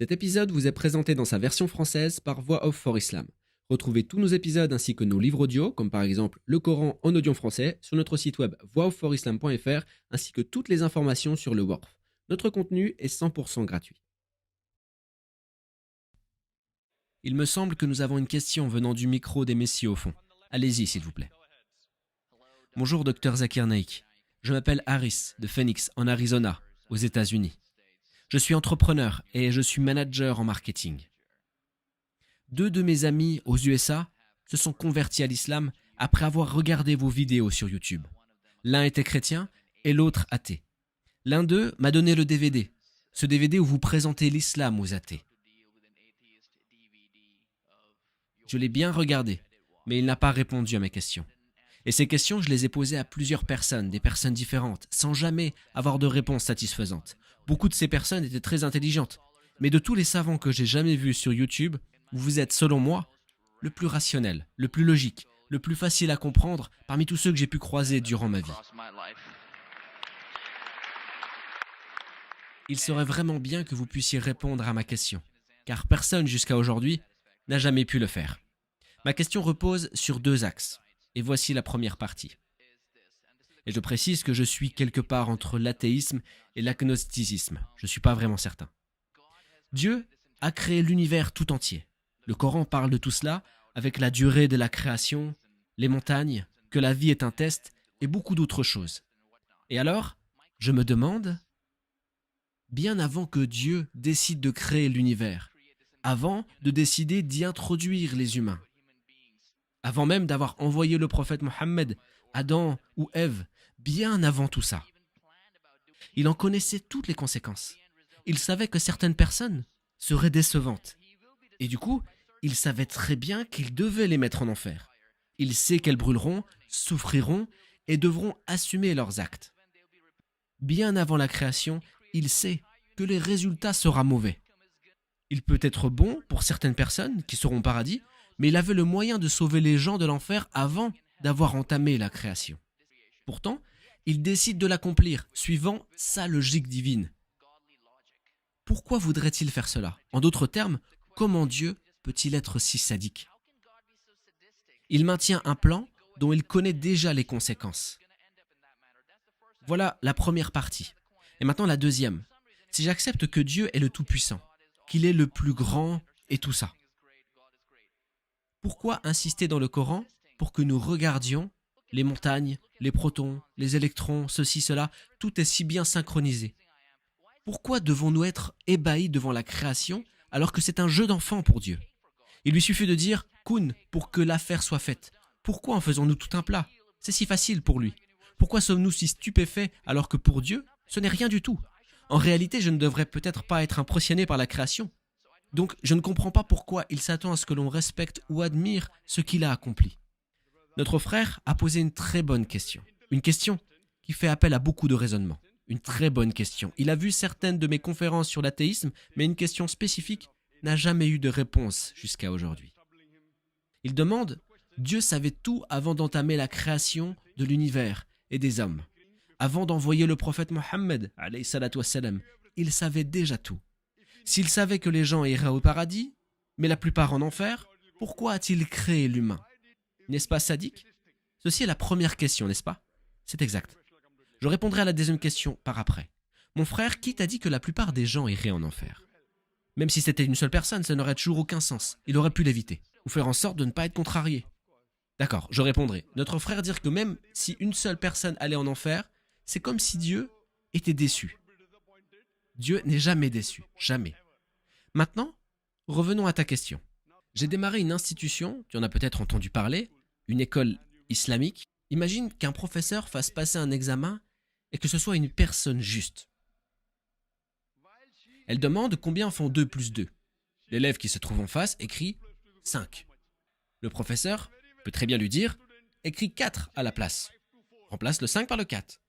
Cet épisode vous est présenté dans sa version française par Voix Off for Islam. Retrouvez tous nos épisodes ainsi que nos livres audio, comme par exemple Le Coran en audio français, sur notre site web voixofforislam.fr ainsi que toutes les informations sur le Waqf. Notre contenu est 100% gratuit. Il me semble que nous avons une question venant du micro des messieurs au fond. Allez-y, s'il vous plaît. Bonjour, Dr Zakir Naik. Je m'appelle Harris, de Phoenix, en Arizona, aux États-Unis. Je suis entrepreneur et je suis manager en marketing. 2 de mes amis aux USA se sont convertis à l'islam après avoir regardé vos vidéos sur YouTube. L'un était chrétien et l'autre athée. L'un d'eux m'a donné le DVD, ce DVD où vous présentez l'islam aux athées. Je l'ai bien regardé, mais il n'a pas répondu à mes questions. Et ces questions, je les ai posées à plusieurs personnes, des personnes différentes, sans jamais avoir de réponse satisfaisante. Beaucoup de ces personnes étaient très intelligentes. Mais de tous les savants que j'ai jamais vus sur YouTube, vous êtes, selon moi, le plus rationnel, le plus logique, le plus facile à comprendre parmi tous ceux que j'ai pu croiser durant ma vie. Il serait vraiment bien que vous puissiez répondre à ma question, car personne jusqu'à aujourd'hui n'a jamais pu le faire. Ma question repose sur 2 axes, et voici la première partie. Et je précise que je suis quelque part entre l'athéisme et l'agnosticisme. Je ne suis pas vraiment certain. Dieu a créé l'univers tout entier. Le Coran parle de tout cela avec la durée de la création, les montagnes, que la vie est un test et beaucoup d'autres choses. Et alors, je me demande, bien avant que Dieu décide de créer l'univers, avant de décider d'y introduire les humains, avant même d'avoir envoyé le prophète Mohammed, Adam ou Ève, bien avant tout ça. Il en connaissait toutes les conséquences. Il savait que certaines personnes seraient décevantes. Et du coup, il savait très bien qu'il devait les mettre en enfer. Il sait qu'elles brûleront, souffriront et devront assumer leurs actes. Bien avant la création, il sait que le résultat sera mauvais. Il peut être bon pour certaines personnes qui seront au paradis, mais il avait le moyen de sauver les gens de l'enfer avant d'avoir entamé la création. Pourtant, il décide de l'accomplir, suivant sa logique divine. Pourquoi voudrait-il faire cela? En d'autres termes, comment Dieu peut-il être si sadique? Il maintient un plan dont il connaît déjà les conséquences. Voilà la première partie. Et maintenant la deuxième. Si j'accepte que Dieu est le Tout-Puissant, qu'il est le plus grand et tout ça, pourquoi insister dans le Coran pour que nous regardions les montagnes, les protons, les électrons, ceci, cela, tout est si bien synchronisé? Pourquoi devons-nous être ébahis devant la création alors que c'est un jeu d'enfant pour Dieu? Il lui suffit de dire « Kun » pour que l'affaire soit faite. Pourquoi en faisons-nous tout un plat? C'est si facile pour lui. Pourquoi sommes-nous si stupéfaits alors que pour Dieu, ce n'est rien du tout? En réalité, je ne devrais peut-être pas être impressionné par la création. Donc, je ne comprends pas pourquoi il s'attend à ce que l'on respecte ou admire ce qu'il a accompli. Notre frère a posé une très bonne question. Une question qui fait appel à beaucoup de raisonnement. Une très bonne question. Il a vu certaines de mes conférences sur l'athéisme, mais une question spécifique n'a jamais eu de réponse jusqu'à aujourd'hui. Il demande, Dieu savait tout avant d'entamer la création de l'univers et des hommes. Avant d'envoyer le prophète Mohammed, alayhi salatu wassalam, il savait déjà tout. S'il savait que les gens iraient au paradis, mais la plupart en enfer, pourquoi a-t-il créé l'humain? N'est-ce pas sadique? Ceci est la première question, n'est-ce pas? C'est exact. Je répondrai à la deuxième question par après. Mon frère, qui t'a dit que la plupart des gens iraient en enfer? Même si c'était une seule personne, ça n'aurait toujours aucun sens. Il aurait pu l'éviter, ou faire en sorte de ne pas être contrarié. D'accord, je répondrai. Notre frère dit que même si une seule personne allait en enfer, c'est comme si Dieu était déçu. Dieu n'est jamais déçu, jamais. Maintenant, revenons à ta question. J'ai démarré une institution, tu en as peut-être entendu parler, une école islamique. Imagine qu'un professeur fasse passer un examen et que ce soit une personne juste. Elle demande combien font 2 plus 2. L'élève qui se trouve en face écrit 5. Le professeur peut très bien lui dire écris 4 à la place. Remplace le 5 par le 4.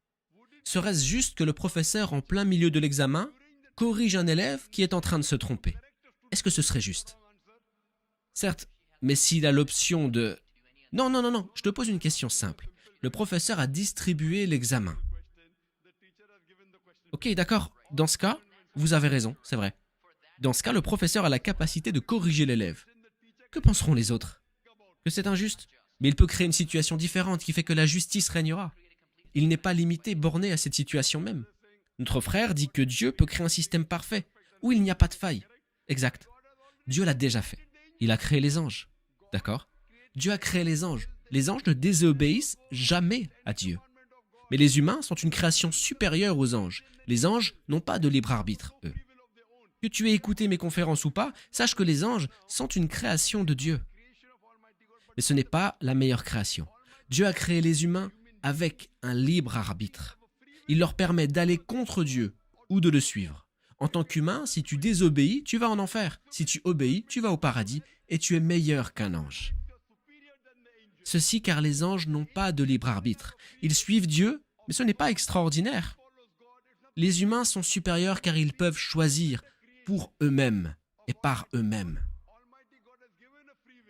Serait-ce juste que le professeur, en plein milieu de l'examen, corrige un élève qui est en train de se tromper? Est-ce que ce serait juste? Certes, mais s'il a l'option de... Non, je te pose une question simple. Le professeur a distribué l'examen. Ok, d'accord, dans ce cas, vous avez raison, c'est vrai. Dans ce cas, le professeur a la capacité de corriger l'élève. Que penseront les autres? Que c'est injuste? Mais il peut créer une situation différente qui fait que la justice régnera. Il n'est pas limité, borné à cette situation même. Notre frère dit que Dieu peut créer un système parfait, où il n'y a pas de faille. Exact. Dieu l'a déjà fait. Il a créé les anges. D'accord? Dieu a créé les anges. Les anges ne désobéissent jamais à Dieu. Mais les humains sont une création supérieure aux anges. Les anges n'ont pas de libre arbitre, eux. Que tu aies écouté mes conférences ou pas, sache que les anges sont une création de Dieu. Mais ce n'est pas la meilleure création. Dieu a créé les humains avec un libre arbitre. Il leur permet d'aller contre Dieu ou de le suivre. En tant qu'humain, si tu désobéis, tu vas en enfer. Si tu obéis, tu vas au paradis et tu es meilleur qu'un ange. Ceci car les anges n'ont pas de libre arbitre. Ils suivent Dieu, mais ce n'est pas extraordinaire. Les humains sont supérieurs car ils peuvent choisir pour eux-mêmes et par eux-mêmes.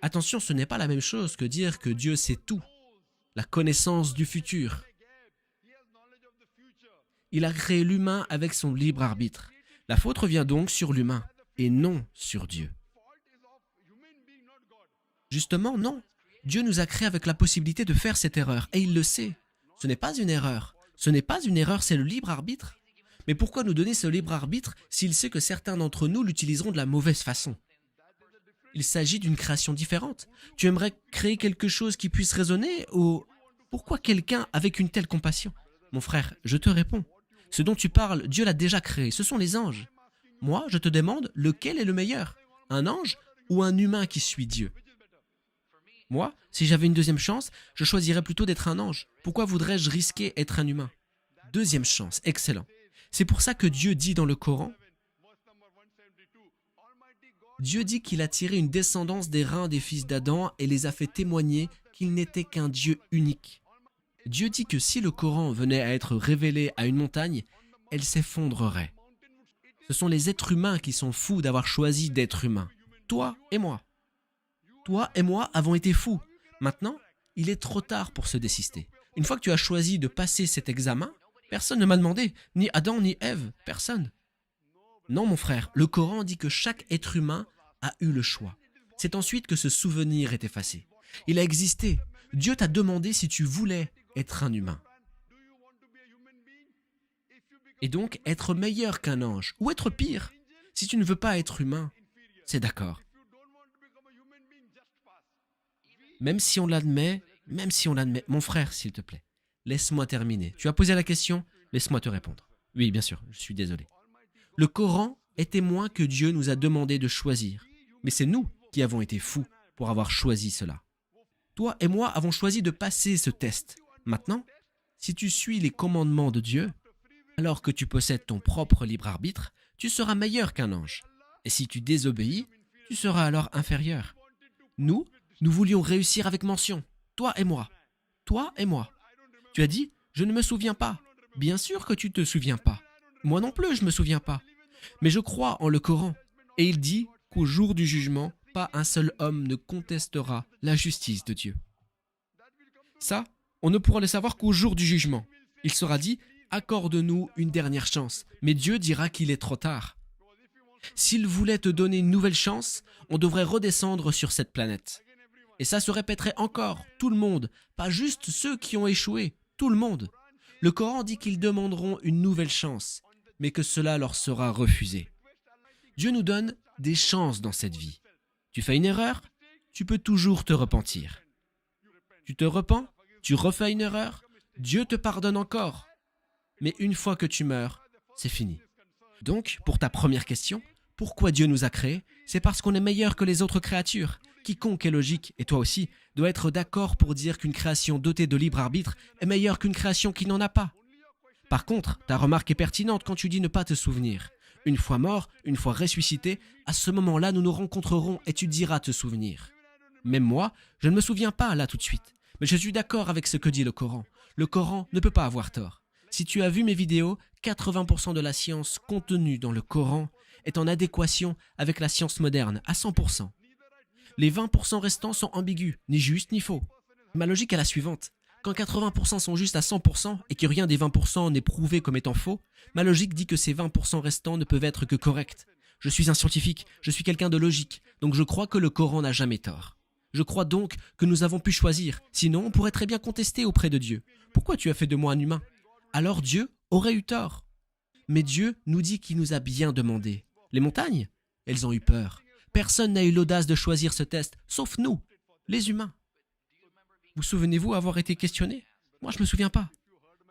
Attention, ce n'est pas la même chose que dire que Dieu sait tout, la connaissance du futur. Il a créé l'humain avec son libre arbitre. La faute revient donc sur l'humain et non sur Dieu. Justement, non. Dieu nous a créés avec la possibilité de faire cette erreur et il le sait. Ce n'est pas une erreur. Ce n'est pas une erreur, c'est le libre arbitre. Mais pourquoi nous donner ce libre arbitre s'il sait que certains d'entre nous l'utiliseront de la mauvaise façon? Il s'agit d'une création différente. Tu aimerais créer quelque chose qui puisse résonner ou pourquoi quelqu'un avec une telle compassion? Mon frère, je te réponds. Ce dont tu parles, Dieu l'a déjà créé, ce sont les anges. Moi, je te demande lequel est le meilleur, un ange ou un humain qui suit Dieu? Moi, si j'avais une deuxième chance, je choisirais plutôt d'être un ange. Pourquoi voudrais-je risquer être un humain? Deuxième chance, excellent. C'est pour ça que Dieu dit dans le Coran, Dieu dit qu'il a tiré une descendance des reins des fils d'Adam et les a fait témoigner qu'il n'était qu'un Dieu unique. Dieu dit que si le Coran venait à être révélé à une montagne, elle s'effondrerait. Ce sont les êtres humains qui sont fous d'avoir choisi d'être humains. Toi et moi. Toi et moi avons été fous. Maintenant, il est trop tard pour se désister. Une fois que tu as choisi de passer cet examen, personne ne m'a demandé, ni Adam ni Ève, personne. Non mon frère, le Coran dit que chaque être humain a eu le choix. C'est ensuite que ce souvenir est effacé. Il a existé. Dieu t'a demandé si tu voulais être un humain. Et donc être meilleur qu'un ange, ou être pire. Si tu ne veux pas être humain, c'est d'accord. Même si on l'admet, mon frère, s'il te plaît, laisse-moi terminer. Tu as posé la question, laisse-moi te répondre. Oui, bien sûr, je suis désolé. Le Coran est témoin que Dieu nous a demandé de choisir. Mais c'est nous qui avons été fous pour avoir choisi cela. Toi et moi avons choisi de passer ce test. Maintenant, si tu suis les commandements de Dieu, alors que tu possèdes ton propre libre arbitre, tu seras meilleur qu'un ange. Et si tu désobéis, tu seras alors inférieur. Nous voulions réussir avec mention. Toi et moi. Toi et moi. Tu as dit, je ne me souviens pas. Bien sûr que tu ne te souviens pas. Moi non plus, je ne me souviens pas. Mais je crois en le Coran. Et il dit qu'au jour du jugement, pas un seul homme ne contestera la justice de Dieu. Ça, on ne pourra le savoir qu'au jour du jugement. Il sera dit, accorde-nous une dernière chance. Mais Dieu dira qu'il est trop tard. S'il voulait te donner une nouvelle chance, on devrait redescendre sur cette planète. Et ça se répéterait encore, tout le monde, pas juste ceux qui ont échoué, tout le monde. Le Coran dit qu'ils demanderont une nouvelle chance, mais que cela leur sera refusé. Dieu nous donne des chances dans cette vie. Tu fais une erreur, tu peux toujours te repentir. Tu te repens, tu refais une erreur, Dieu te pardonne encore. Mais une fois que tu meurs, c'est fini. Donc, pour ta première question, pourquoi Dieu nous a créés? C'est parce qu'on est meilleur que les autres créatures. Quiconque est logique, et toi aussi, doit être d'accord pour dire qu'une création dotée de libre arbitre est meilleure qu'une création qui n'en a pas. Par contre, ta remarque est pertinente quand tu dis ne pas te souvenir. Une fois mort, une fois ressuscité, à ce moment-là, nous nous rencontrerons et tu diras te souvenir. Même moi, je ne me souviens pas là tout de suite. Mais je suis d'accord avec ce que dit le Coran. Le Coran ne peut pas avoir tort. Si tu as vu mes vidéos, 80% de la science contenue dans le Coran est en adéquation avec la science moderne, à 100%. Les 20% restants sont ambigus, ni justes ni faux. Ma logique est la suivante. Quand 80% sont justes à 100% et que rien des 20% n'est prouvé comme étant faux, ma logique dit que ces 20% restants ne peuvent être que corrects. Je suis un scientifique, je suis quelqu'un de logique, donc je crois que le Coran n'a jamais tort. Je crois donc que nous avons pu choisir, sinon on pourrait très bien contester auprès de Dieu. Pourquoi tu as fait de moi un humain? Alors Dieu aurait eu tort. Mais Dieu nous dit qu'il nous a bien demandé. Les montagnes, elles ont eu peur. Personne n'a eu l'audace de choisir ce test, sauf nous, les humains. Vous souvenez-vous avoir été questionné? Moi, je ne me souviens pas.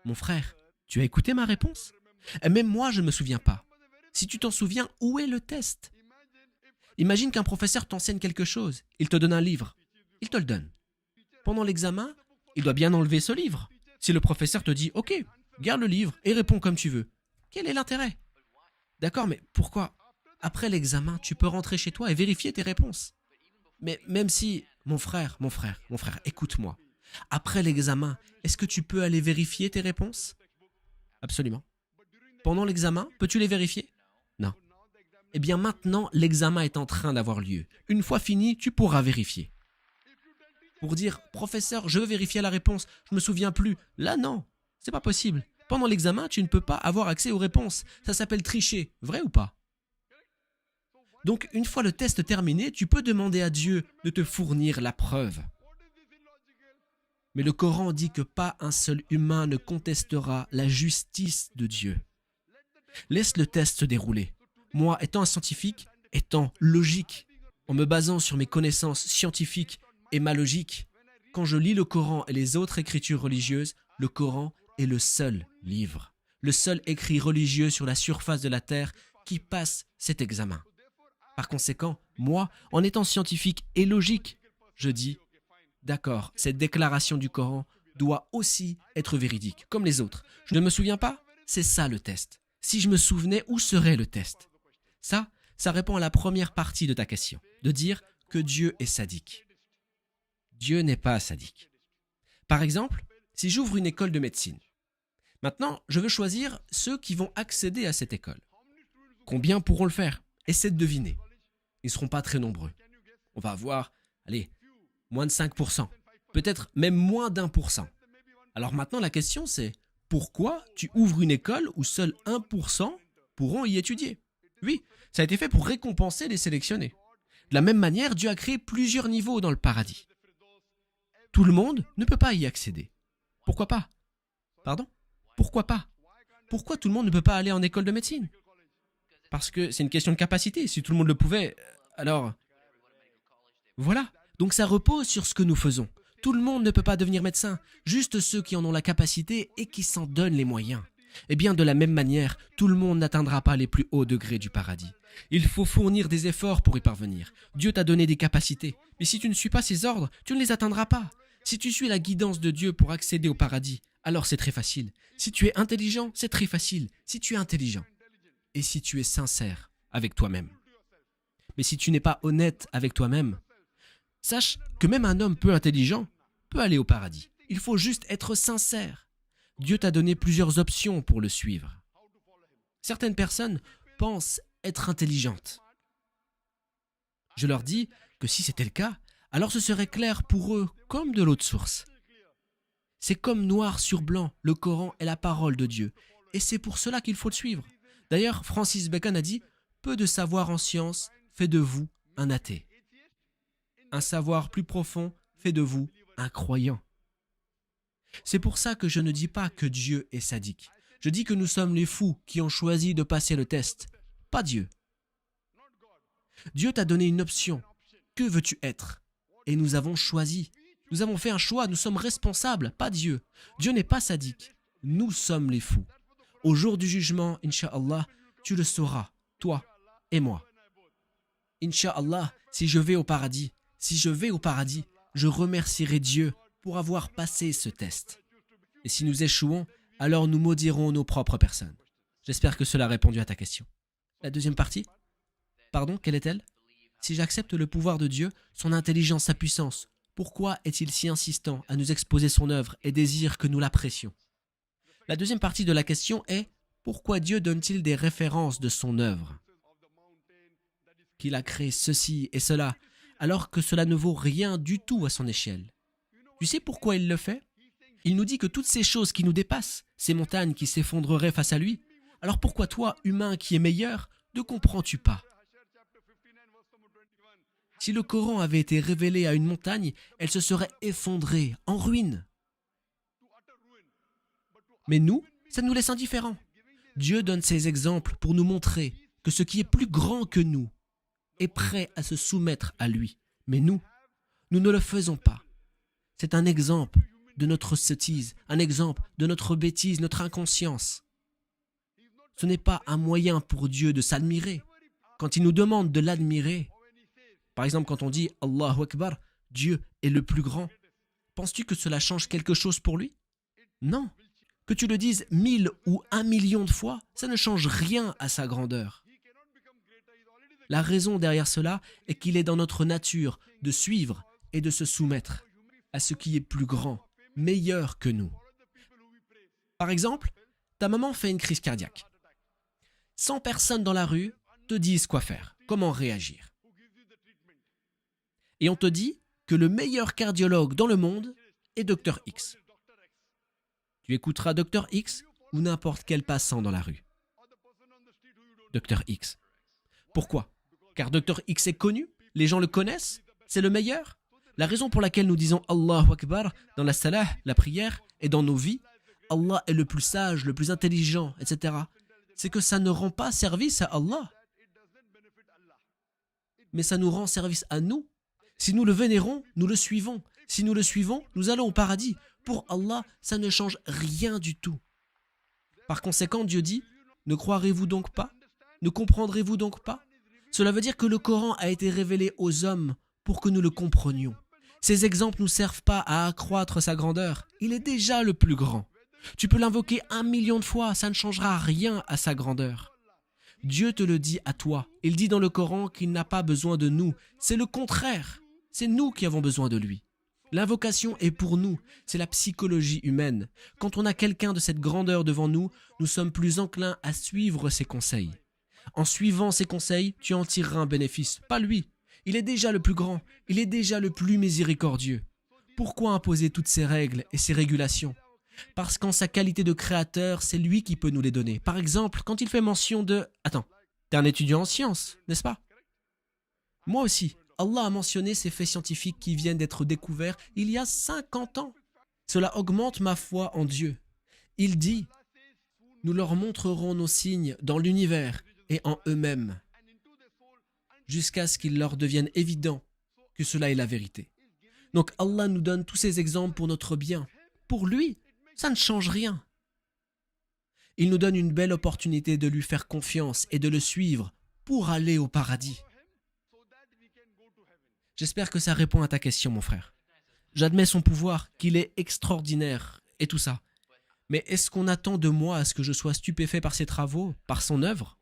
Mon frère, tu as écouté ma réponse? Et même moi, je ne me souviens pas. Si tu t'en souviens, où est le test? Imagine qu'un professeur t'enseigne quelque chose. Il te donne un livre. Il te le donne. Pendant l'examen, il doit bien enlever ce livre. Si le professeur te dit « Ok, garde le livre et réponds comme tu veux », quel est l'intérêt? D'accord, mais pourquoi? Après l'examen, tu peux rentrer chez toi et vérifier tes réponses. Mais même si... Mon frère, écoute-moi. Après l'examen, est-ce que tu peux aller vérifier tes réponses? Absolument. Pendant l'examen, peux-tu les vérifier? Non. Eh bien maintenant, l'examen est en train d'avoir lieu. Une fois fini, tu pourras vérifier. Pour dire, professeur, je veux vérifier la réponse, je ne me souviens plus. Là, non, c'est pas possible. Pendant l'examen, tu ne peux pas avoir accès aux réponses. Ça s'appelle tricher, vrai ou pas? Donc, une fois le test terminé, tu peux demander à Dieu de te fournir la preuve. Mais le Coran dit que pas un seul humain ne contestera la justice de Dieu. Laisse le test se dérouler. Moi, étant un scientifique, étant logique, en me basant sur mes connaissances scientifiques et ma logique, quand je lis le Coran et les autres écritures religieuses, le Coran est le seul livre, le seul écrit religieux sur la surface de la terre qui passe cet examen. Par conséquent, moi, en étant scientifique et logique, je dis, d'accord, cette déclaration du Coran doit aussi être véridique, comme les autres. Je ne me souviens pas? C'est ça le test. Si je me souvenais, où serait le test? Ça répond à la première partie de ta question, de dire que Dieu est sadique. Dieu n'est pas sadique. Par exemple, si j'ouvre une école de médecine, maintenant, je veux choisir ceux qui vont accéder à cette école. Combien pourront le faire? Essaie de deviner. Ils ne seront pas très nombreux. On va avoir, allez, moins de 5%, peut-être même moins d'1%. Alors maintenant, la question c'est, pourquoi tu ouvres une école où seuls 1% pourront y étudier? Oui, ça a été fait pour récompenser les sélectionnés. De la même manière, Dieu a créé plusieurs niveaux dans le paradis. Tout le monde ne peut pas y accéder. Pourquoi pas? Pardon? Pourquoi pas? Pourquoi tout le monde ne peut pas aller en école de médecine? Parce que c'est une question de capacité. Si tout le monde le pouvait, alors... Voilà. Donc ça repose sur ce que nous faisons. Tout le monde ne peut pas devenir médecin. Juste ceux qui en ont la capacité et qui s'en donnent les moyens. Eh bien, de la même manière, tout le monde n'atteindra pas les plus hauts degrés du paradis. Il faut fournir des efforts pour y parvenir. Dieu t'a donné des capacités. Mais si tu ne suis pas ses ordres, tu ne les atteindras pas. Si tu suis la guidance de Dieu pour accéder au paradis, alors c'est très facile. Si tu es intelligent, c'est très facile. Si tu es intelligent. Et si tu es sincère avec toi-même. Mais si tu n'es pas honnête avec toi-même, sache que même un homme peu intelligent peut aller au paradis. Il faut juste être sincère. Dieu t'a donné plusieurs options pour le suivre. Certaines personnes pensent être intelligentes. Je leur dis que si c'était le cas, alors ce serait clair pour eux comme de l'eau de source. C'est comme noir sur blanc, le Coran est la parole de Dieu. Et c'est pour cela qu'il faut le suivre. D'ailleurs, Francis Bacon a dit « Peu de savoir en science fait de vous un athée. Un savoir plus profond fait de vous un croyant. » C'est pour ça que je ne dis pas que Dieu est sadique. Je dis que nous sommes les fous qui ont choisi de passer le test, pas Dieu. Dieu t'a donné une option. Que veux-tu être? Et nous avons choisi. Nous avons fait un choix, nous sommes responsables, pas Dieu. Dieu n'est pas sadique. Nous sommes les fous. Au jour du jugement, Inch'Allah, tu le sauras, toi et moi. Inch'Allah, si je vais au paradis, je remercierai Dieu pour avoir passé ce test. Et si nous échouons, alors nous maudirons nos propres personnes. J'espère que cela a répondu à ta question. La deuxième partie? Pardon, quelle est-elle? Si j'accepte le pouvoir de Dieu, son intelligence, sa puissance, pourquoi est-il si insistant à nous exposer son œuvre et désire que nous l'apprécions? La deuxième partie de la question est pourquoi Dieu donne-t-il des références de son œuvre? Qu'il a créé ceci et cela, alors que cela ne vaut rien du tout à son échelle. Tu sais pourquoi il le fait? Il nous dit que toutes ces choses qui nous dépassent, ces montagnes qui s'effondreraient face à lui, alors pourquoi toi, humain qui est meilleur, ne comprends-tu pas? Si le Coran avait été révélé à une montagne, elle se serait effondrée, en ruine. Mais nous, ça nous laisse indifférents. Dieu donne ces exemples pour nous montrer que ce qui est plus grand que nous est prêt à se soumettre à lui. Mais nous ne le faisons pas. C'est un exemple de notre sottise, un exemple de notre bêtise, notre inconscience. Ce n'est pas un moyen pour Dieu de s'admirer. Quand il nous demande de l'admirer, par exemple quand on dit « Allahu Akbar », Dieu est le plus grand, penses-tu que cela change quelque chose pour lui? Non. Que tu le dises 1000 ou 1 million de fois, ça ne change rien à sa grandeur. La raison derrière cela est qu'il est dans notre nature de suivre et de se soumettre à ce qui est plus grand, meilleur que nous. Par exemple, ta maman fait une crise cardiaque. 100 personnes dans la rue te disent quoi faire, comment réagir. Et on te dit que le meilleur cardiologue dans le monde est Dr X. Tu écouteras Dr X ou n'importe quel passant dans la rue. Dr X. Pourquoi? Car Dr X est connu, les gens le connaissent, c'est le meilleur. La raison pour laquelle nous disons Allahu Akbar dans la salah, la prière, et dans nos vies, Allah est le plus sage, le plus intelligent, etc. C'est que ça ne rend pas service à Allah, mais ça nous rend service à nous. Si nous le vénérons, nous le suivons. Si nous le suivons, nous allons au paradis. Pour Allah, ça ne change rien du tout. Par conséquent, Dieu dit, ne croirez-vous donc pas? Ne comprendrez-vous donc pas? Cela veut dire que le Coran a été révélé aux hommes pour que nous le comprenions. Ces exemples ne nous servent pas à accroître sa grandeur. Il est déjà le plus grand. Tu peux l'invoquer 1 million de fois, ça ne changera rien à sa grandeur. Dieu te le dit à toi. Il dit dans le Coran qu'il n'a pas besoin de nous. C'est le contraire. C'est nous qui avons besoin de lui. L'invocation est pour nous, c'est la psychologie humaine. Quand on a quelqu'un de cette grandeur devant nous, nous sommes plus enclins à suivre ses conseils. En suivant ses conseils, tu en tireras un bénéfice, pas lui. Il est déjà le plus grand, il est déjà le plus miséricordieux. Pourquoi imposer toutes ces règles et ces régulations? Parce qu'en sa qualité de créateur, c'est lui qui peut nous les donner. Par exemple, quand il fait mention de... Attends, t'es un étudiant en sciences, n'est-ce pas? Moi aussi. Allah a mentionné ces faits scientifiques qui viennent d'être découverts il y a 50 ans. Cela augmente ma foi en Dieu. Il dit, nous leur montrerons nos signes dans l'univers et en eux-mêmes, jusqu'à ce qu'il leur devienne évident que cela est la vérité. Donc Allah nous donne tous ces exemples pour notre bien. Pour lui, ça ne change rien. Il nous donne une belle opportunité de lui faire confiance et de le suivre pour aller au paradis. J'espère que ça répond à ta question, mon frère. J'admets son pouvoir, qu'il est extraordinaire et tout ça. Mais est-ce qu'on attend de moi à ce que je sois stupéfait par ses travaux, par son œuvre?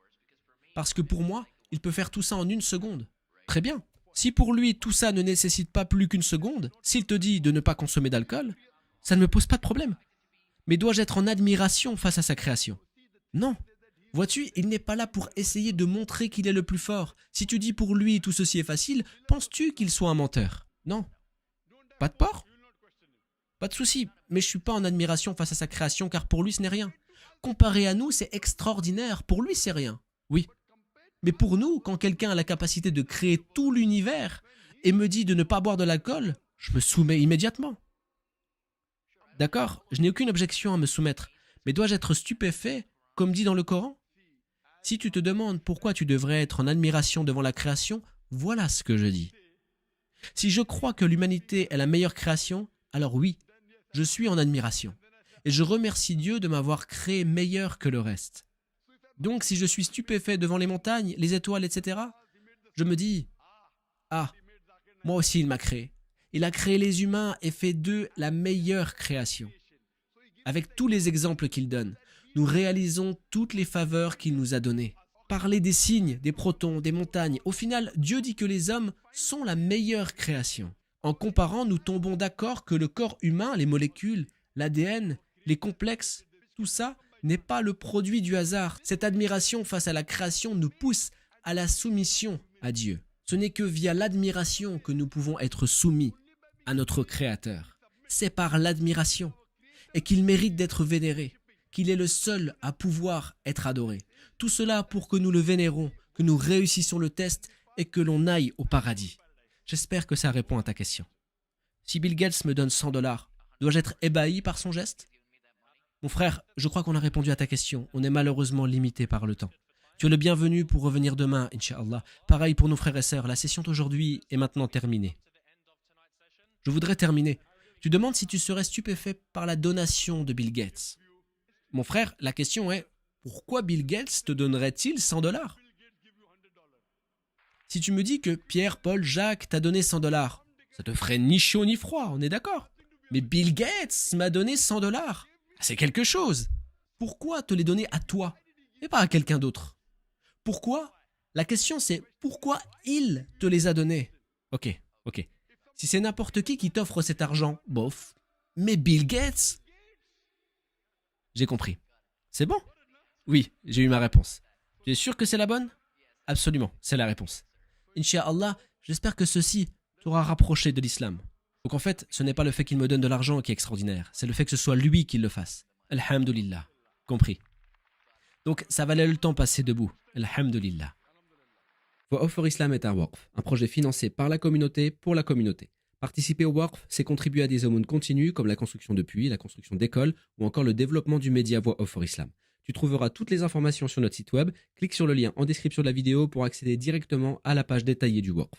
Parce que pour moi, il peut faire tout ça en 1 seconde. Très bien. Si pour lui, tout ça ne nécessite pas plus qu'1 seconde, s'il te dit de ne pas consommer d'alcool, ça ne me pose pas de problème. Mais dois-je être en admiration face à sa création? Non. Vois-tu, il n'est pas là pour essayer de montrer qu'il est le plus fort. Si tu dis pour lui tout ceci est facile, penses-tu qu'il soit un menteur? Non. Pas de porc? Pas de souci, mais je ne suis pas en admiration face à sa création car pour lui ce n'est rien. Comparé à nous, c'est extraordinaire. Pour lui, c'est rien. Oui. Mais pour nous, quand quelqu'un a la capacité de créer tout l'univers et me dit de ne pas boire de l'alcool, je me soumets immédiatement. D'accord, je n'ai aucune objection à me soumettre, mais dois-je être stupéfait, comme dit dans le Coran? Si tu te demandes pourquoi tu devrais être en admiration devant la création, voilà ce que je dis. Si je crois que l'humanité est la meilleure création, alors oui, je suis en admiration. Et je remercie Dieu de m'avoir créé meilleur que le reste. Donc si je suis stupéfait devant les montagnes, les étoiles, etc., je me dis, ah, moi aussi il m'a créé. Il a créé les humains et fait d'eux la meilleure création. Avec tous les exemples qu'il donne, nous réalisons toutes les faveurs qu'il nous a données. Parler des signes, des protons, des montagnes, au final, Dieu dit que les hommes sont la meilleure création. En comparant, nous tombons d'accord que le corps humain, les molécules, l'ADN, les complexes, tout ça n'est pas le produit du hasard. Cette admiration face à la création nous pousse à la soumission à Dieu. Ce n'est que via l'admiration que nous pouvons être soumis à notre Créateur. C'est par l'admiration et qu'il mérite d'être vénéré, qu'il est le seul à pouvoir être adoré. Tout cela pour que nous le vénérons, que nous réussissions le test et que l'on aille au paradis. J'espère que ça répond à ta question. Si Bill Gates me donne 100 dollars, dois-je être ébahi par son geste? Mon frère, je crois qu'on a répondu à ta question. On est malheureusement limité par le temps. Tu es le bienvenu pour revenir demain, Inch'Allah. Pareil pour nos frères et sœurs, la session d'aujourd'hui est maintenant terminée. Je voudrais terminer. Tu demandes si tu serais stupéfait par la donation de Bill Gates. Mon frère, la question est, pourquoi Bill Gates te donnerait-il 100 dollars? Si tu me dis que Pierre, Paul, Jacques t'a donné 100 dollars, ça te ferait ni chaud ni froid, on est d'accord? Mais Bill Gates m'a donné 100 dollars. C'est quelque chose. Pourquoi te les donner à toi et pas à quelqu'un d'autre? Pourquoi? La question c'est pourquoi il te les a donnés? Ok. Si c'est n'importe qui t'offre cet argent, bof. Mais Bill Gates? J'ai compris. C'est bon? Oui, j'ai eu ma réponse. Tu es sûr que c'est la bonne? Absolument, c'est la réponse. Inch'Allah, j'espère que ceci t'aura rapproché de l'islam. Donc en fait, ce n'est pas le fait qu'il me donne de l'argent qui est extraordinaire, c'est le fait que ce soit lui qui le fasse. Alhamdulillah. Compris. Donc ça valait le temps passé debout. Alhamdulillah. Voix Off for Islam est un waqf, un projet financé par la communauté pour la communauté. Participer au waqf, c'est contribuer à des aumônes continues comme la construction de puits, la construction d'écoles ou encore le développement du média Voix Off for Islam. Tu trouveras toutes les informations sur notre site web, clique sur le lien en description de la vidéo pour accéder directement à la page détaillée du waqf.